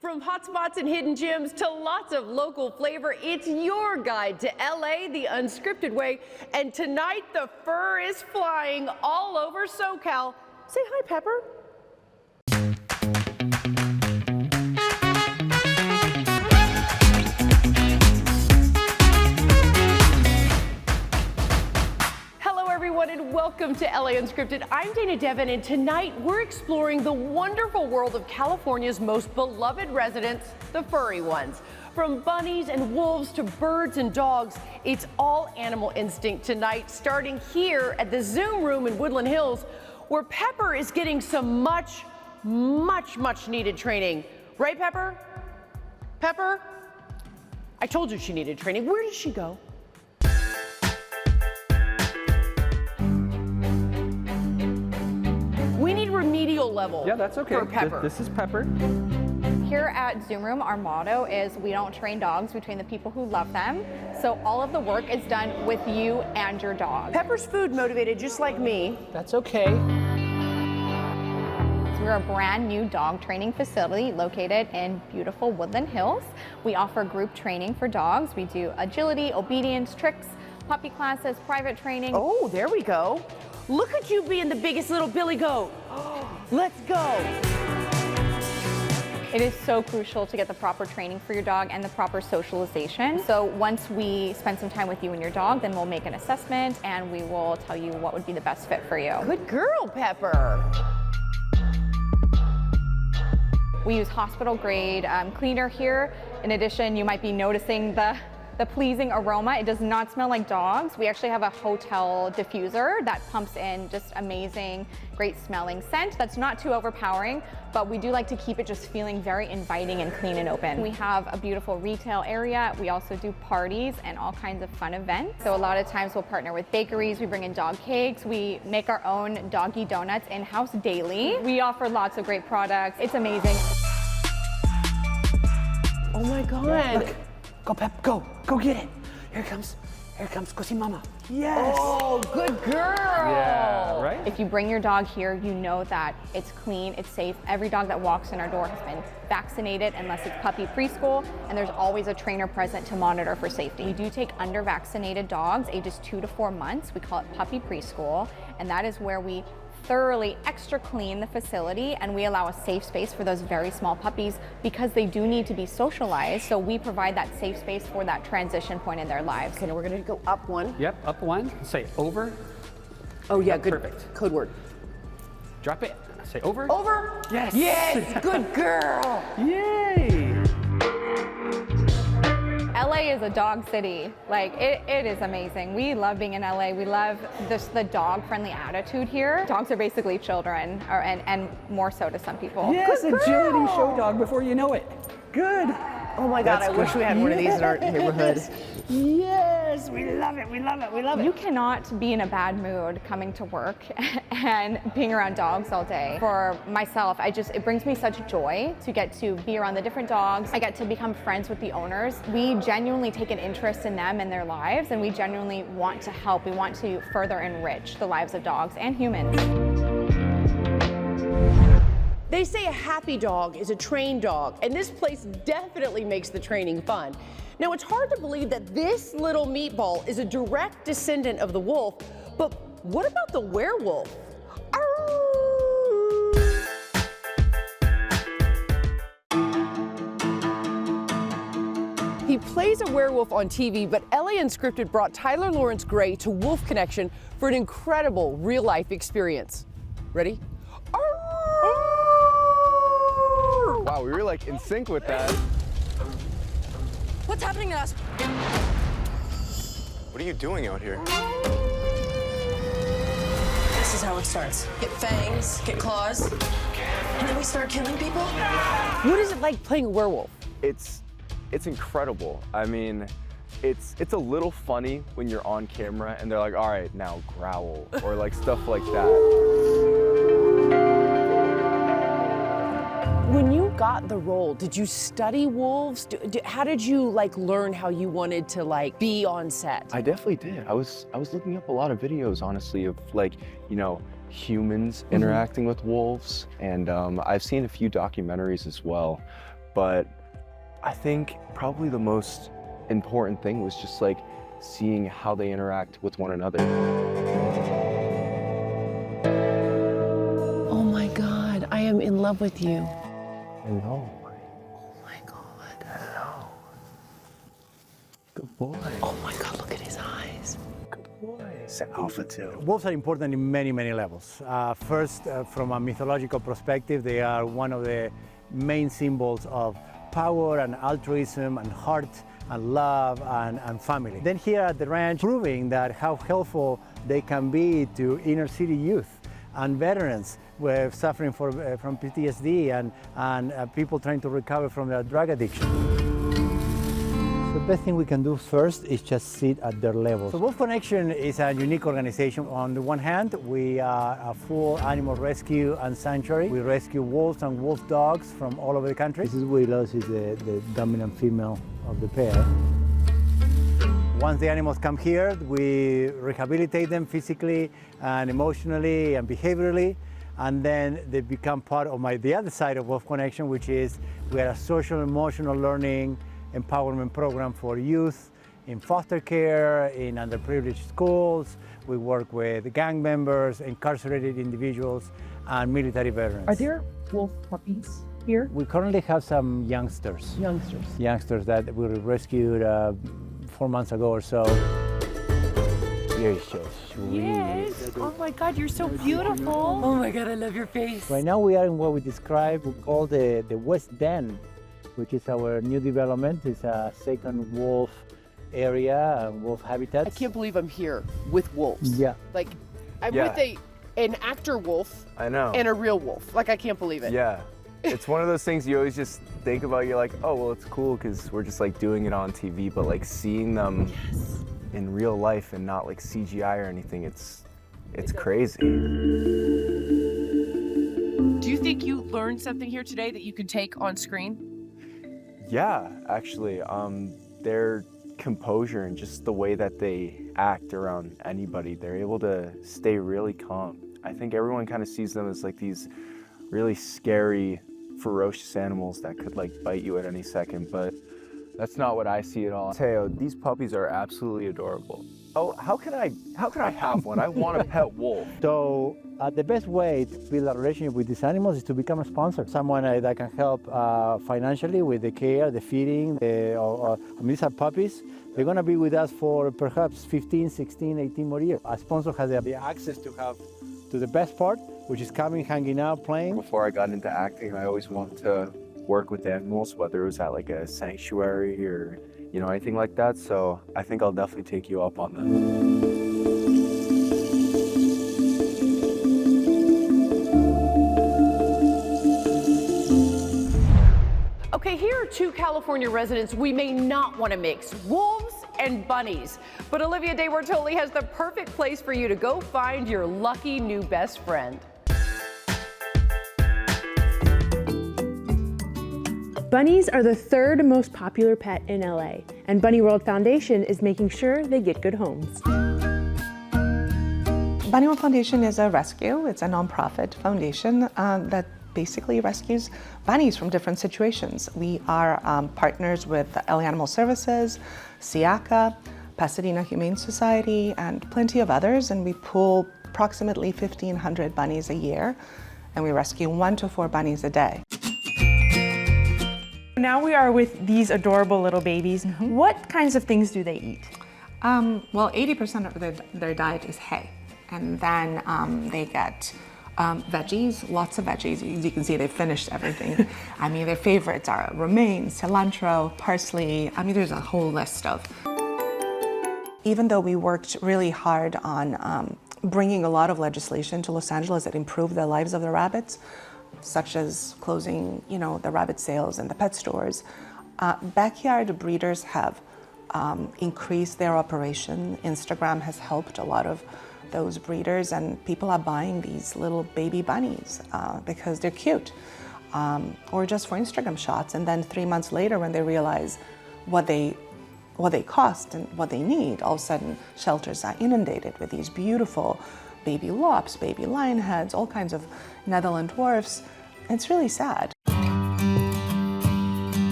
From hotspots and hidden gems to lots of local flavor, it's your guide to LA the unscripted way. And tonight, the fur is flying all over SoCal. Say hi, Pepper. And welcome to LA Unscripted. I'm Dana Devin, and tonight we're exploring the wonderful world of California's most beloved residents, the furry ones. From bunnies and wolves to birds and dogs, it's all animal instinct tonight, starting here at the Zoom room in Woodland Hills, where Pepper is getting some much needed training. Right, Pepper? Pepper? I told you she needed training. Where did she go? We need remedial level. Yeah, that's okay. For Pepper. This is Pepper. Here at Zoom Room, our motto is we don't train dogs, we train the people who love them. So all of the work is done with you and your dog. Pepper's food motivated just like me. That's okay. So we're a brand new dog training facility located in beautiful Woodland Hills. We offer group training for dogs. We do agility, obedience, tricks, puppy classes, private training. Oh, there we go. Look at you being the biggest little billy goat. Let's go. It is so crucial to get the proper training for your dog and the proper socialization. So once we spend some time with you and your dog, then we'll make an assessment and we will tell you what would be the best fit for you. Good girl, Pepper. We use hospital grade cleaner here. In addition, you might be noticing the pleasing aroma. It does not smell like dogs. We actually have a hotel diffuser that pumps in just amazing, great smelling scent that's not too overpowering, but we do like to keep it just feeling very inviting and clean and open. We have a beautiful retail area. We also do parties and all kinds of fun events. So a lot of times we'll partner with bakeries. We bring in dog cakes. We make our own doggy donuts in-house daily. We offer lots of great products. It's amazing. Oh my God. Look. Go, Pep, go get it. Here it comes, go see Mama. Yes. Oh, good girl. Yeah, right? If you bring your dog here, you know that it's clean, it's safe. Every dog that walks in our door has been vaccinated unless it's puppy preschool, and there's always a trainer present to monitor for safety. We do take under-vaccinated dogs, ages 2 to 4 months. We call it puppy preschool, and that is where we thoroughly extra clean the facility, and we allow a safe space for those very small puppies because they do need to be socialized. So we provide that safe space for that transition point in their lives. Okay, now we're gonna go up one. Yep, up one. Say over. Oh yeah, Yep, good. Perfect. Code word. Drop it. Say over. Over. Yes. Yes, good girl. Yay. LA is a dog city. Like, it is amazing. We love being in LA. We love the dog-friendly attitude here. Dogs are basically children, and more so to some people. Yes, Good agility girl. show dog before you know it. Good. Oh my God, That's I wish good. we had one of these in our neighborhood. Yes, we love it, we love it, we love it. You cannot be in a bad mood coming to work and being around dogs all day. For myself, it brings me such joy to get to be around the different dogs. I get to become friends with the owners. We genuinely take an interest in them and their lives, and we genuinely want to help. We want to further enrich the lives of dogs and humans. They say a happy dog is a trained dog, and this place definitely makes the training fun. Now, it's hard to believe that this little meatball is a direct descendant of the wolf, but what about the werewolf? He plays a werewolf on TV, but LA Unscripted brought Tyler Lawrence Gray to Wolf Connection for an incredible real-life experience. Ready? Wow, we were like in sync with that. What's happening to us? What are you doing out here? This is how it starts. Get fangs, get claws, and then we start killing people. What is it like playing a werewolf? It's incredible. I mean, it's a little funny when you're on camera and they're like, all right, now growl, or like stuff like that. When you got the role, did you study wolves? How did you like learn how you wanted to like be on set? I definitely did. I was looking up a lot of videos, honestly, of like, you know, humans interacting with wolves, and I've seen a few documentaries as well. but I think probably the most important thing was just like seeing how they interact with one another. Oh my God, I am in love with you. Hello. Oh my God. Hello. Good boy. Oh my God, look at his eyes. Good boy. It's an alpha too. Wolves are important in many, many levels. First, from a mythological perspective, they are one of the main symbols of power and altruism and heart and love and family. Then here at the ranch, proving that how helpful they can be to inner city youth and veterans suffering from PTSD and people trying to recover from their drug addiction. The best thing we can do first is just sit at their level. So Wolf Connection is a unique organization. On the one hand, we are a full animal rescue and sanctuary. We rescue wolves and wolf dogs from all over the country. This is Willows, is the dominant female of the pair. Once the animals come here, we rehabilitate them physically and emotionally and behaviorally. And then they become part of the other side of Wolf Connection, which is we are a social emotional learning empowerment program for youth in foster care, in underprivileged schools. We work with gang members, incarcerated individuals, and military veterans. Are there wolf puppies here? We currently have some youngsters. Youngsters that we rescued 4 months ago or so. You're so sweet. Yes. Oh my God, you're so beautiful. Oh my God, I love your face. Right now we are in what we call the West Den, which is our new development. It's a second wolf area, wolf habitat. I can't believe I'm here with wolves. Yeah. Like, I'm Yeah. with an actor wolf I know. and a real wolf. Like, I can't believe it. Yeah. It's one of those things you always just think about. You're like, oh, well, it's cool because we're just like doing it on TV, but like seeing them in real life and not like CGI or anything, it's crazy. Do you think you learned something here today that you can take on screen? Yeah, actually, their composure and just the way that they act around anybody, they're able to stay really calm. I think everyone kind of sees them as like these really scary, ferocious animals that could like bite you at any second, but that's not what I see at all. Teo, these puppies are absolutely adorable. Oh, how can I have one? I want a pet wolf. So the best way to build a relationship with these animals is to become a sponsor. Someone that can help financially with the care, the feeding. These are puppies. They're going to be with us for perhaps 15, 16, 18 more years. A sponsor has the access to the best part, which is coming, hanging out, playing. Before I got into acting, I always wanted to work with animals, whether it was at like a sanctuary or anything like that. So I think I'll definitely take you up on that. Okay, here are two California residents we may not want to mix: wolves and bunnies. But Olivia De Bortoli has the perfect place for you to go find your lucky new best friend. Bunnies are the third most popular pet in LA, and Bunny World Foundation is making sure they get good homes. Bunny World Foundation is a rescue. It's a nonprofit foundation that basically rescues bunnies from different situations. We are partners with LA Animal Services, SIACA, Pasadena Humane Society, and plenty of others, and we pull approximately 1,500 bunnies a year, and we rescue 1 to 4 bunnies a day. Now we are with these adorable little babies. What kinds of things do they eat? Well, 80% of their diet is hay, and then they get veggies, lots of veggies. As you can see, they've finished everything. I mean, their favorites are romaine, cilantro, parsley. I mean, there's a whole list of. Even though we worked really hard on bringing a lot of legislation to Los Angeles that improved the lives of the rabbits, such as closing, the rabbit sales and the pet stores, backyard breeders have increased their operation. Instagram has helped a lot of those breeders, and people are buying these little baby bunnies because they're cute, or just for Instagram shots. And then 3 months later, when they realize what they cost and what they need, all of a sudden shelters are inundated with these beautiful baby lops, baby lion heads, all kinds of Netherland dwarfs. It's really sad.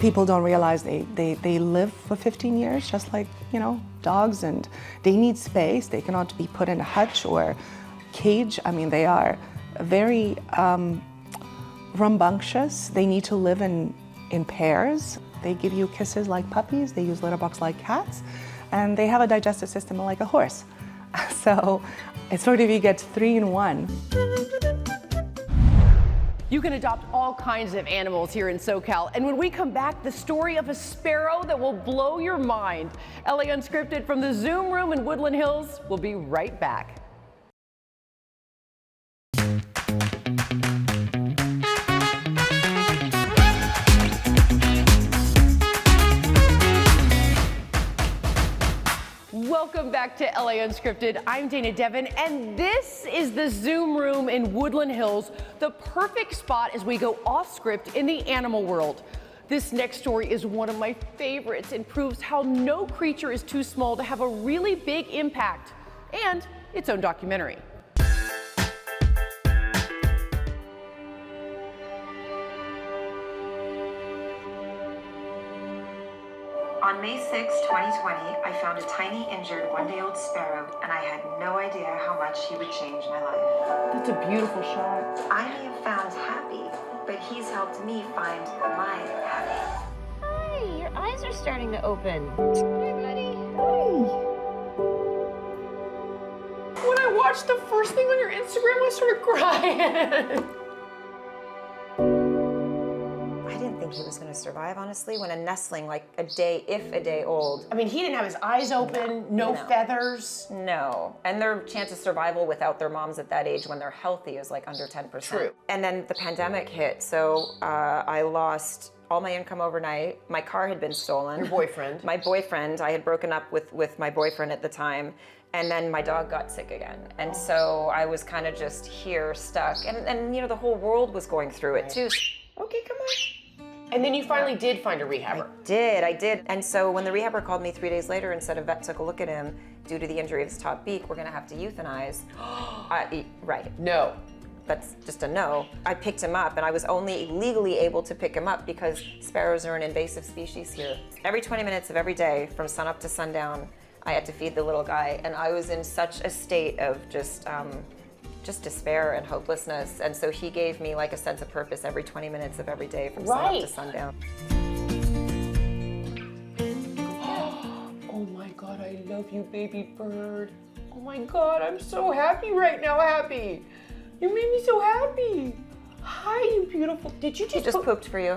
People don't realize they live for 15 years, just like, dogs, and they need space. They cannot be put in a hutch or cage. I mean, they are very rambunctious. They need to live in pairs. They give you kisses like puppies. They use litter box like cats. And they have a digestive system like a horse. So it's sort of, you get 3 in 1. You can adopt all kinds of animals here in SoCal. And when we come back, the story of a sparrow that will blow your mind. LA Unscripted from the Zoom room in Woodland Hills. We'll be right back. Welcome back to LA Unscripted. I'm Dana Devin, and this is the Zoom room in Woodland Hills, the perfect spot as we go off script in the animal world. This next story is one of my favorites and proves how no creature is too small to have a really big impact and its own documentary. On May 6, 2020, I found a tiny, injured, one-day-old sparrow, and I had no idea how much he would change my life. That's a beautiful shot. I may have found happy, but he's helped me find my happy. Hi, your eyes are starting to open. Hi, buddy. Hi. When I watched the first thing on your Instagram, I started crying. I didn't think he was going to survive, honestly, when a nestling, like a day old. I mean, he didn't have his eyes open, no feathers. No, and their chance of survival without their moms at that age when they're healthy is like under 10%. True. And then the pandemic hit, so I lost all my income overnight. My car had been stolen. Your boyfriend. My boyfriend, I had broken up with my boyfriend at the time. And then my dog got sick again. And so I was kind of just here stuck. And the whole world was going through it too. Okay, come on. And then you finally did find a rehabber. I did. And so when the rehabber called me 3 days later and said a vet took a look at him, due to the injury of his top beak, we're gonna have to euthanize. Right. No. That's just a no. I picked him up, and I was only legally able to pick him up because sparrows are an invasive species here. Every 20 minutes of every day, from sunup to sundown, I had to feed the little guy, and I was in such a state of just despair and hopelessness. And so he gave me like a sense of purpose every 20 minutes of every day from sunup to sundown. Oh my God, I love you, baby bird. Oh my God, I'm so happy right now, happy. You made me so happy. Hi, you beautiful. Did you just He just pooped for you.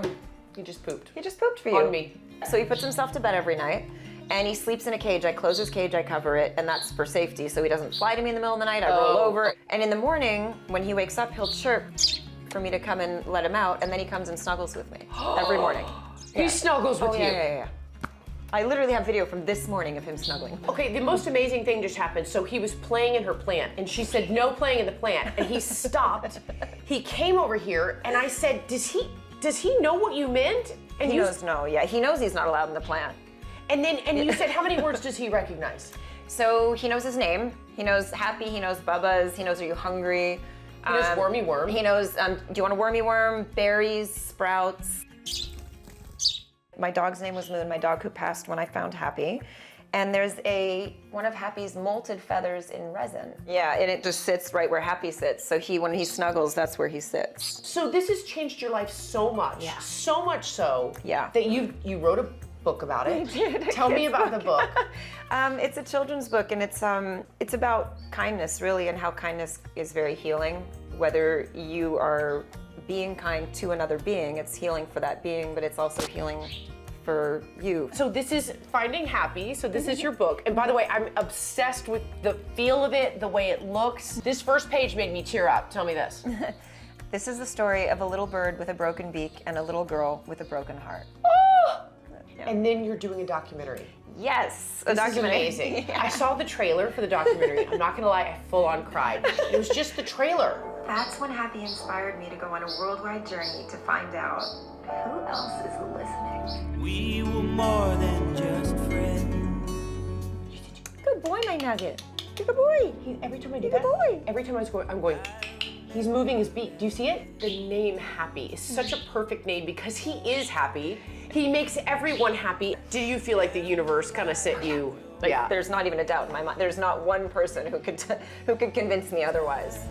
He just pooped. He just pooped for you. On me. So he puts himself to bed every night. And he sleeps in a cage. I close his cage, I cover it, and that's for safety. So he doesn't fly to me in the middle of the night, I roll over. And in the morning, when he wakes up, he'll chirp for me to come and let him out, and then he comes and snuggles with me every morning. He snuggles with you? Yeah. I literally have video from this morning of him snuggling. Okay, the most amazing thing just happened. So he was playing in her plant, and she said, no playing in the plant, and he stopped. He came over here, and I said, does he know what you meant? And He knows no, yeah. He knows he's not allowed in the plant. And you said, how many words does he recognize? So he knows his name. He knows happy, he knows Bubba's, he knows are you hungry. He knows wormy worm. He knows, do you want a wormy worm? Berries, sprouts. My dog's name was Moon, my dog who passed when I found Happy. And there's one of Happy's molted feathers in resin. Yeah, and it just sits right where Happy sits. So when he snuggles, that's where he sits. So this has changed your life so much. Yeah. So much so Yeah. that you wrote a book about it. Tell me about the book. It's a children's book, and it's about kindness, really, and how kindness is very healing. Whether you are being kind to another being, it's healing for that being, but it's also healing for you. So this is Finding Happy. So this is your book. And by the way, I'm obsessed with the feel of it, the way it looks. This first page made me tear up. Tell me this. This is the story of a little bird with a broken beak and a little girl with a broken heart. Oh! Yeah. And then you're doing a documentary. Yes, a documentary. This is amazing. Yeah. I saw the trailer for the documentary. I'm not gonna lie, I full on cried. It was just the trailer. That's when Happy inspired me to go on a worldwide journey to find out who else is listening. We were more than just friends. Good boy, my nugget. You're a good boy. Every time I do that, every time I'm going, He's moving his beak. Do you see it? The name Happy is such a perfect name because he is happy. He makes everyone happy. Do you feel like the universe kind of sent you? Like, there's not even a doubt in my mind. There's not one person who could convince me otherwise.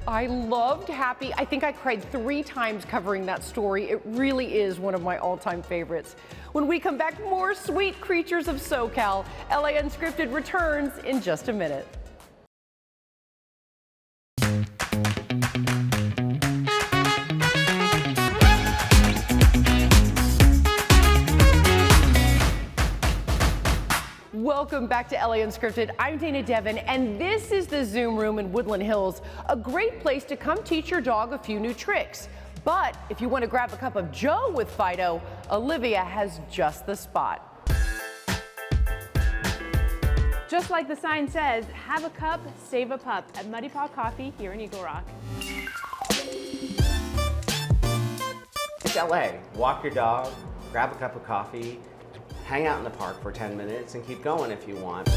I loved Happy. I think I cried 3 times covering that story. It really is one of my all-time favorites. When we come back, more sweet creatures of SoCal. LA Unscripted returns in just a minute. Welcome back to LA Unscripted. I'm Dana Devin, and this is the Zoom Room in Woodland Hills, a great place to come teach your dog a few new tricks. But if you want to grab a cup of Joe with Fido, Olivia has just the spot. Just like the sign says, have a cup, save a pup at Muddy Paw Coffee here in Eagle Rock. It's LA. Walk your dog, grab a cup of coffee, hang out in the park for 10 minutes and keep going if you want.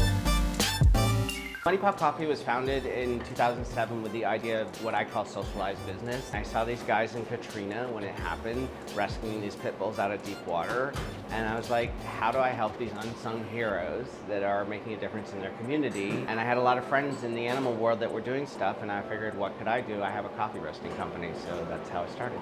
Muddy Paw Coffee was founded in 2007 with the idea of what I call socialized business. I saw these guys in Katrina when it happened, rescuing these pit bulls out of deep water. And I was like, how do I help these unsung heroes that are making a difference in their community? And I had a lot of friends in the animal world that were doing stuff, and I figured, what could I do? I have a coffee roasting company, so that's how I started.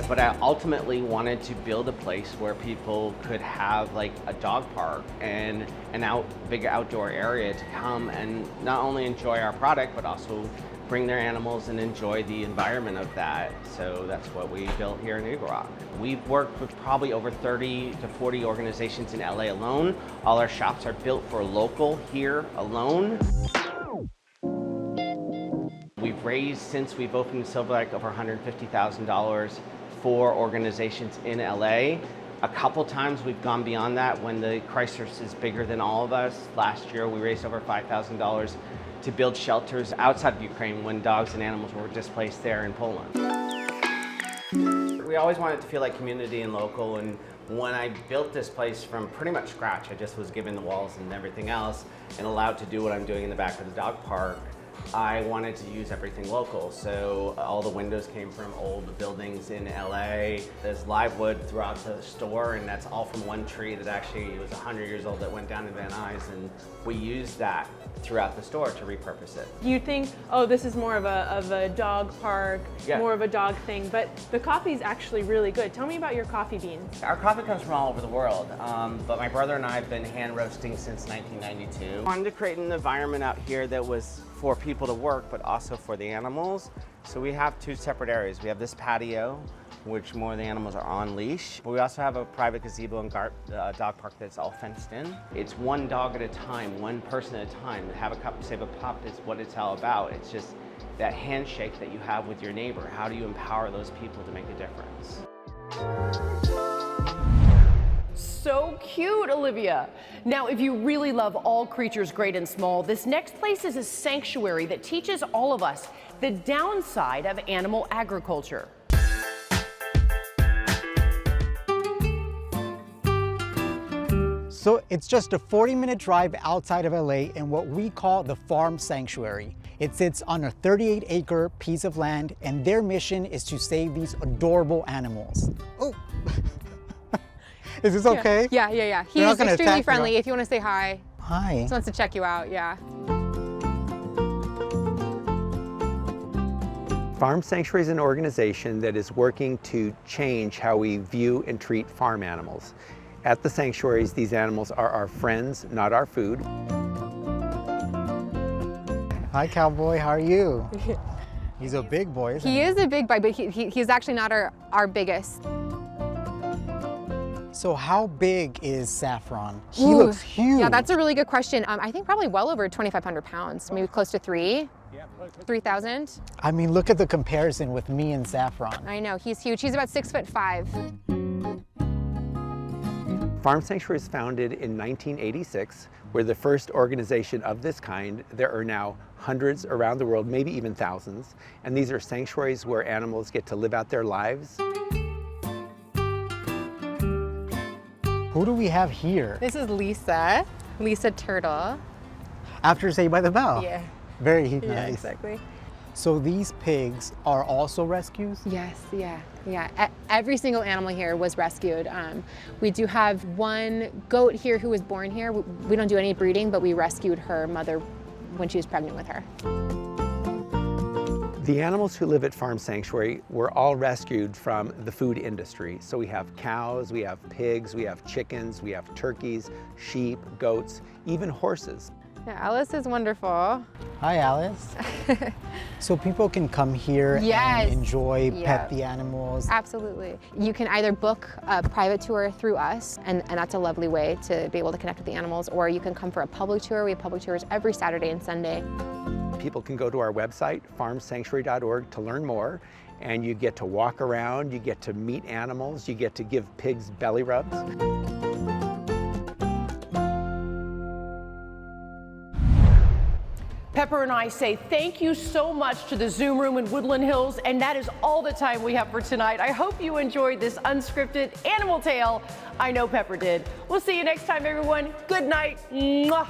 But I ultimately wanted to build a place where people could have like a dog park and an big outdoor area to come and not only enjoy our product, but also bring their animals and enjoy the environment of that. So that's what we built here in Eagle Rock. We've worked with probably over 30 to 40 organizations in LA alone. All our shops are built for local here alone. We've raised, since we've opened Silver Lake, over $150,000 for organizations in LA. A couple times we've gone beyond that when the crisis is bigger than all of us. Last year we raised over $5,000 to build shelters outside of Ukraine when dogs and animals were displaced there in Poland. We always wanted to feel like community and local, and when I built this place from pretty much scratch, I just was given the walls and everything else and allowed to do what I'm doing in the back of the dog park. I wanted to use everything local, so all the windows came from old buildings in LA. There's live wood throughout the store, and that's all from one tree that actually was 100 years old that went down in Van Nuys, and we used that throughout the store to repurpose it. You think, oh, this is more of a dog park, Yeah. more of a dog thing, but the coffee is actually really good. Tell me about your coffee beans. Our coffee comes from all over the world, but my brother and I have been hand roasting since 1992. I wanted to create an environment out here that was for people to work, but also for the animals. So we have 2 separate areas. We have this patio, which more of the animals are on leash. But we also have a private gazebo and dog park that's all fenced in. It's one dog at a time, one person at a time. Have a cup, save a pup is what it's all about. It's just that handshake that you have with your neighbor. How do you empower those people to make a difference? So cute, Olivia. Now, if you really love all creatures great and small, this next place is a sanctuary that teaches all of us the downside of animal agriculture. So it's just a 40-minute drive outside of LA in what we call the Farm Sanctuary. It sits on a 38-acre piece of land, and their mission is to save these adorable animals. Oh. Is this okay? Yeah. He's extremely friendly. If you want to say hi. Hi. He just wants to check you out, yeah. Farm Sanctuary is an organization that is working to change how we view and treat farm animals. At the sanctuaries, these animals are our friends, not our food. Hi, Cowboy. How are you? He's a big boy, isn't he? He is a big boy, but he's actually not our biggest. So how big is Saffron? He looks huge. Yeah, that's a really good question. I think probably well over 2,500 pounds, maybe close to 3,000. I mean, look at the comparison with me and Saffron. I know, he's huge. He's about 6'5". Farm Sanctuary was founded in 1986. We're the first organization of this kind. There are now hundreds around the world, maybe even thousands. And these are sanctuaries where animals get to live out their lives. Who do we have here? This is Lisa Turtle. After Saved by the Bell? Yeah. Very nice. Yeah, exactly. So these pigs are also rescues? Yes, yeah. Every single animal here was rescued. We do have one goat here who was born here. We don't do any breeding, but we rescued her mother when she was pregnant with her. The animals who live at Farm Sanctuary were all rescued from the food industry. So we have cows, we have pigs, we have chickens, we have turkeys, sheep, goats, even horses. Yeah, Alice is wonderful. Hi, Alice. So people can come here Yes. and enjoy, Yeah. pet the animals. Absolutely. You can either book a private tour through us, and that's a lovely way to be able to connect with the animals, or you can come for a public tour. We have public tours every Saturday and Sunday. People can go to our website, farmsanctuary.org, to learn more, and you get to walk around, you get to meet animals, you get to give pigs belly rubs. Pepper and I say thank you so much to the Zoom Room in Woodland Hills, and that is all the time we have for tonight. I hope you enjoyed this unscripted animal tale. I know Pepper did. We'll see you next time, everyone. Good night. Mwah.